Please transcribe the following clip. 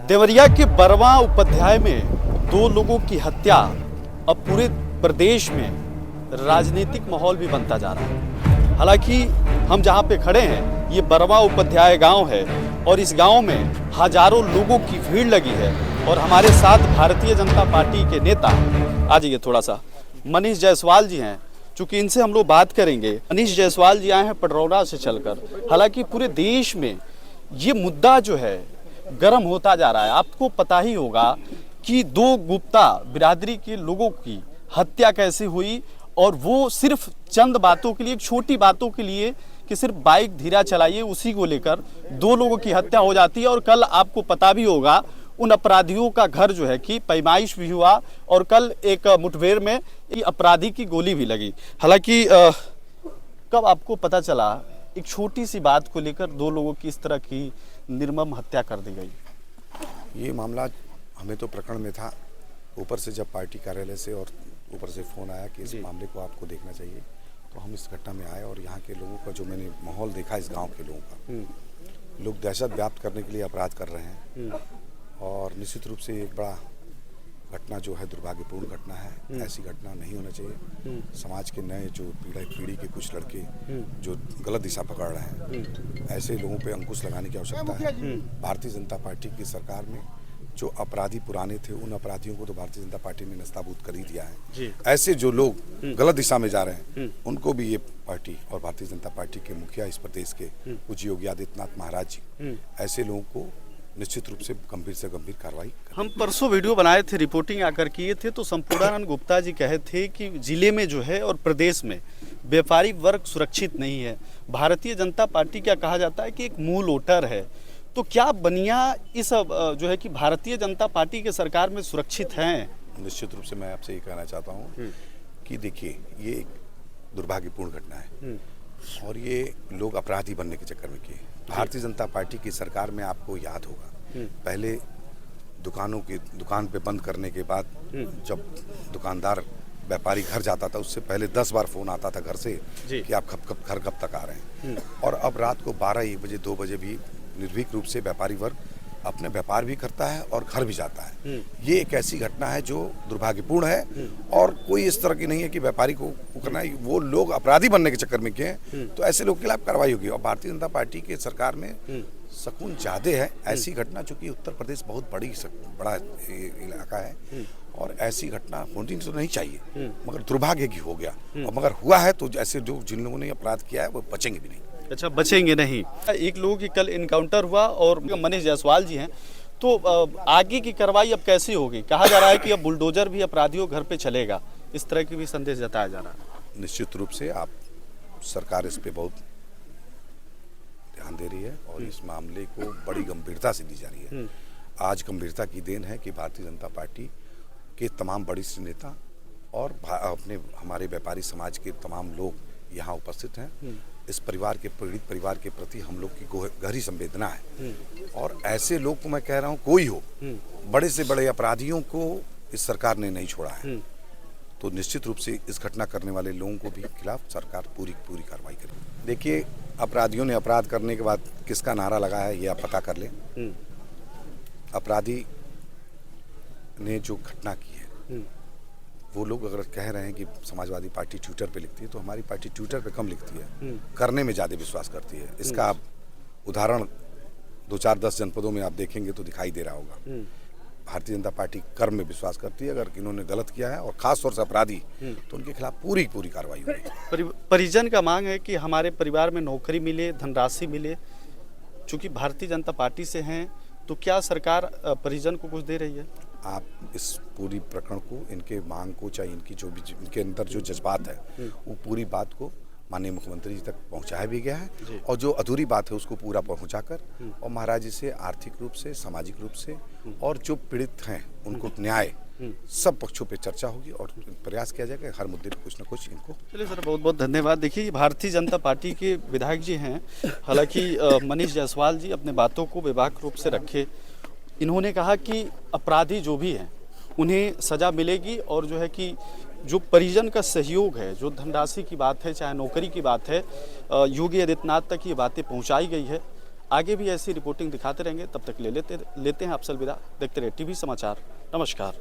देवरिया के बरवा उपाध्याय में दो लोगों की हत्या अब पूरे प्रदेश में राजनीतिक माहौल भी बनता जा रहा है। हालांकि हम जहां पे खड़े हैं ये बरवा उपाध्याय गांव है और इस गांव में हजारों लोगों की भीड़ लगी है और हमारे साथ भारतीय जनता पार्टी के नेता, आ जाइए थोड़ा सा, मनीष जायसवाल जी हैं। चूंकि इनसे हम लोग बात करेंगे। मनीष जायसवाल जी आए हैं पडरौना से चलकर। हालांकि पूरे देश में ये मुद्दा जो है गर्म होता जा रहा है। आपको पता ही होगा कि दो गुप्ता बिरादरी के लोगों की हत्या कैसे हुई और वो सिर्फ चंद बातों के लिए, छोटी बातों के लिए कि सिर्फ बाइक धीरा चलाइए, उसी को लेकर दो लोगों की हत्या हो जाती है। और कल आपको पता भी होगा उन अपराधियों का घर जो है कि पैमाइश भी हुआ और कल एक मुठभेड़ में अपराधी की गोली भी लगी। हालांकि कब आपको पता चला एक छोटी सी बात को लेकर दो लोगों की इस तरह की निर्मम हत्या कर दी गई? ये मामला हमें तो प्रकरण में था, ऊपर से जब पार्टी कार्यालय से और ऊपर से फ़ोन आया कि इस मामले को आपको देखना चाहिए, तो हम इस घटना में आए और यहाँ के लोगों का जो मैंने माहौल देखा, इस गांव के लोगों का, लोग दहशत व्याप्त करने के लिए अपराध कर रहे हैं और निश्चित रूप से एक बड़ा घटना जो है दुर्भाग्यपूर्ण घटना है। ऐसी घटना नहीं होना चाहिए। समाज के नए जो पीढ़ी के कुछ लड़के जो गलत दिशा पकड़ रहे हैं, ऐसे लोगों पे अंकुश लगाने की आवश्यकता है। भारतीय जनता पार्टी की सरकार में जो अपराधी पुराने थे, उन अपराधियों को तो भारतीय जनता पार्टी ने नस्ताबूद कर ही दिया है। ऐसे जो लोग गलत दिशा में जा रहे हैं, उनको भी ये पार्टी और भारतीय जनता पार्टी के मुखिया इस प्रदेश के पूज्य योगी आदित्यनाथ महाराज जी ऐसे लोगों को निश्चित रूप से गंभीर कार्रवाई। हम परसों वीडियो बनाए थे, रिपोर्टिंग आकर किए थे, तो संपूर्णानंद गुप्ता जी कहे थे कि जिले में जो है और प्रदेश में व्यापारी वर्ग सुरक्षित नहीं है। भारतीय जनता पार्टी क्या कहा जाता है कि एक मूल वोटर है। तो क्या बनिया इस जो है कि भारतीय जनता पार्टी के सरकार में सुरक्षित हैं? निश्चित रूप से मैं आपसे ये कहना चाहता हूँ कि देखिए, ये एक दुर्भाग्यपूर्ण घटना है और ये लोग अपराधी बनने के चक्कर में किए। भारतीय जनता पार्टी की सरकार में आपको याद होगा, पहले दुकान पे बंद करने के बाद जब दुकानदार व्यापारी घर जाता था, उससे पहले 10 बार फोन आता था घर से कि आप घर कब तक आ रहे हैं। और अब रात को 12, 1 बजे, 2 बजे भी निर्भीक रूप से व्यापारी वर्ग अपने व्यापार भी करता है और घर भी जाता है। ये एक ऐसी घटना है जो दुर्भाग्यपूर्ण है और कोई इस तरह की नहीं है कि व्यापारी को करना है। वो लोग अपराधी बनने के चक्कर में किए, तो ऐसे लोगों के खिलाफ कार्रवाई होगी। और भारतीय जनता पार्टी के सरकार में सुकून ज्यादा है। ऐसी घटना, चूंकि उत्तर प्रदेश बहुत बड़ा इलाका है और ऐसी घटना होनी तो नहीं चाहिए, मगर दुर्भाग्य की हो गया। और मगर हुआ है तो ऐसे जो जिन लोगों ने अपराध किया है वो बचेंगे भी नहीं। अच्छा, बचेंगे नहीं। एक लोगों की कल इनकाउंटर हुआ और मनीष जायसवाल जी हैं, तो आगे की कार्रवाई अब कैसी होगी? कहा जा रहा है कि अब बुलडोजर भी अपराधियों घर पे चलेगा, इस तरह की भी संदेश जताया जा रहा है। निश्चित रूप से आप सरकार इस पे बहुत ध्यान दे रही है और इस मामले को बड़ी गंभीरता से ली जा रही है। आज गंभीरता की देन है कि भारतीय जनता पार्टी के तमाम वरिष्ठ नेता और हमारे व्यापारी समाज के तमाम लोग यहाँ उपस्थित हैं। इस पीड़ित परिवार के प्रति हम लोग की गहरी संवेदना है और ऐसे लोग को मैं कह रहा हूँ, कोई हो, बड़े से बड़े अपराधियों को इस सरकार ने नहीं छोड़ा है। तो निश्चित रूप से इस घटना करने वाले लोगों को भी खिलाफ सरकार पूरी कार्रवाई करे। देखिए, अपराधियों ने अपराध करने के बाद किसका नारा लगा है ये आप पता कर लें। अपराधी ने जो घटना की है, वो लोग अगर कह रहे हैं कि समाजवादी पार्टी ट्विटर पे लिखती है, तो हमारी पार्टी ट्विटर पे कम लिखती है, करने में ज़्यादा विश्वास करती है। इसका आप उदाहरण 2, 4, 10 जनपदों में आप देखेंगे तो दिखाई दे रहा होगा। भारतीय जनता पार्टी कर्म में विश्वास करती है। अगर इन्होंने गलत किया है और खास तौर से अपराधी, तो उनके खिलाफ पूरी कार्रवाई होगी। परिजन का मांग है कि हमारे परिवार में नौकरी मिले, धनराशि मिले। चूँकि भारतीय जनता पार्टी से हैं, तो क्या सरकार परिजन को कुछ दे रही है? आप इस पूरी प्रकरण को, इनके मांग को, चाहे इनकी जो भी इनके अंदर जो जज्बात है, वो पूरी बात को माननीय मुख्यमंत्री जी तक पहुंचाया भी गया है और जो अधूरी बात है उसको पूरा पहुंचाकर और महाराज जी से आर्थिक रूप से, सामाजिक रूप से और जो पीड़ित हैं उनको न्याय, सब पक्षों पे चर्चा होगी और प्रयास किया जाएगा हर मुद्दे पे कुछ न कुछ इनको। चलिए सर, बहुत बहुत धन्यवाद। देखिए, भारतीय जनता पार्टी के विधायक जी हैं, हालांकि मनीष जायसवाल जी अपने बातों को बेबाक रूप से रखे। इन्होंने कहा कि अपराधी जो भी हैं उन्हें सज़ा मिलेगी और जो है कि जो परिजन का सहयोग है, जो धनराशि की बात है, चाहे नौकरी की बात है, योगी आदित्यनाथ तक ये बातें पहुंचाई गई है। आगे भी ऐसी रिपोर्टिंग दिखाते रहेंगे। तब तक लेते हैं आपसे अलविदा। देखते रहे टीवी समाचार। नमस्कार।